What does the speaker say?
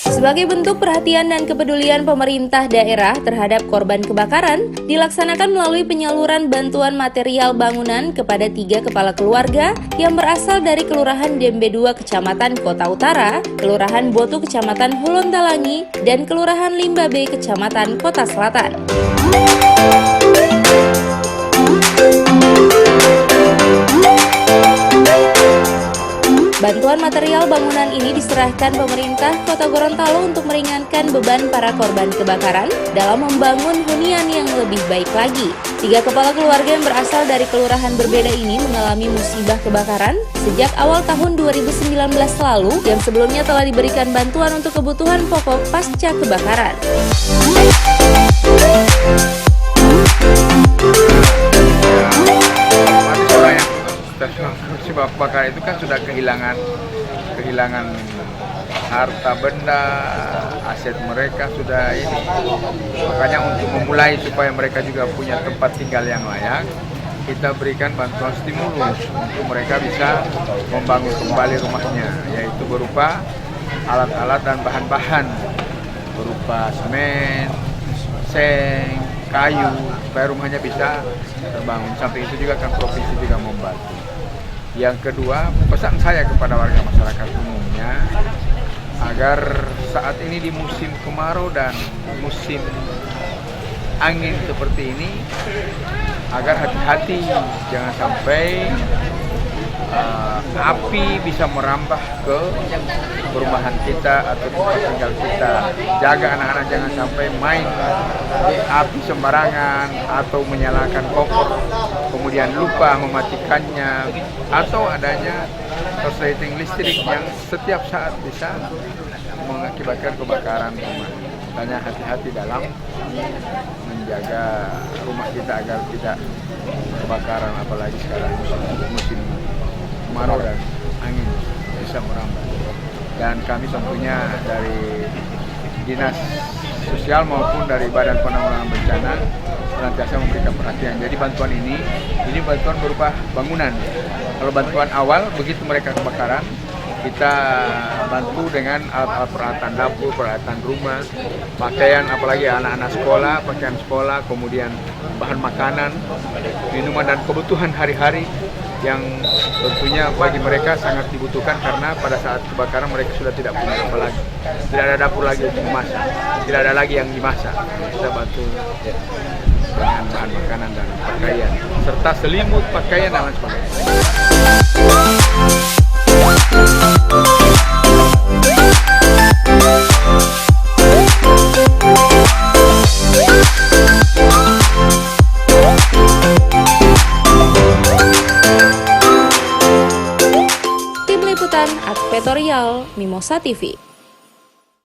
Sebagai bentuk perhatian dan kepedulian pemerintah daerah terhadap korban kebakaran, dilaksanakan melalui penyaluran bantuan material bangunan kepada 3 kepala keluarga yang berasal dari Kelurahan Dembe 2 Kecamatan Kota Utara, Kelurahan Botu Kecamatan Hulontalangi, dan Kelurahan Limba B Kecamatan Kota Selatan. Bantuan material bangunan ini diserahkan pemerintah Kota Gorontalo untuk meringankan beban para korban kebakaran dalam membangun hunian yang lebih baik lagi. 3 kepala keluarga yang berasal dari kelurahan berbeda ini mengalami musibah kebakaran sejak awal tahun 2019 lalu yang sebelumnya telah diberikan bantuan untuk kebutuhan pokok pasca kebakaran. Musibah kebakaran itu kan sudah kehilangan harta benda, aset mereka sudah ini. Makanya untuk memulai supaya mereka juga punya tempat tinggal yang layak, kita berikan bantuan stimulus untuk mereka bisa membangun kembali rumahnya, yaitu berupa alat-alat dan bahan-bahan berupa semen, seng, kayu, supaya rumahnya bisa terbangun. Sampai itu juga kan provinsi juga membantu. Yang kedua, pesan saya kepada warga masyarakat umumnya agar saat ini di musim kemarau dan musim angin seperti ini, agar hati-hati jangan sampai api bisa merambah ke perumahan kita atau tempat tinggal kita. Jaga anak-anak jangan sampai main api sembarangan atau menyalakan kompor kemudian lupa mematikannya, atau adanya korsleting listrik yang setiap saat bisa mengakibatkan kebakaran rumah. Makanya hati-hati dalam menjaga rumah kita agar tidak kebakaran, apalagi sekarang musim kemarau dan angin bisa merambah. Dan kami tentunya dari Dinas Sosial maupun dari Badan Penanggulangan Bencana senantiasa memberikan perhatian. Jadi bantuan ini bantuan berupa bangunan. Kalau bantuan awal begitu mereka kebakaran, kita bantu dengan alat-alat peralatan dapur, peralatan rumah, pakaian, apalagi anak-anak sekolah, pakaian sekolah, kemudian bahan makanan, minuman dan kebutuhan hari-hari yang tentunya bagi mereka sangat dibutuhkan karena pada saat kebakaran mereka sudah tidak punya apa lagi, tidak ada dapur lagi untuk memasak, tidak ada lagi yang dimasak. Kita bantu dengan bahan makanan dan pakaian serta selimut, pakaian dan lain sebagainya. Tim Liputan Advertorial Mimosa TV.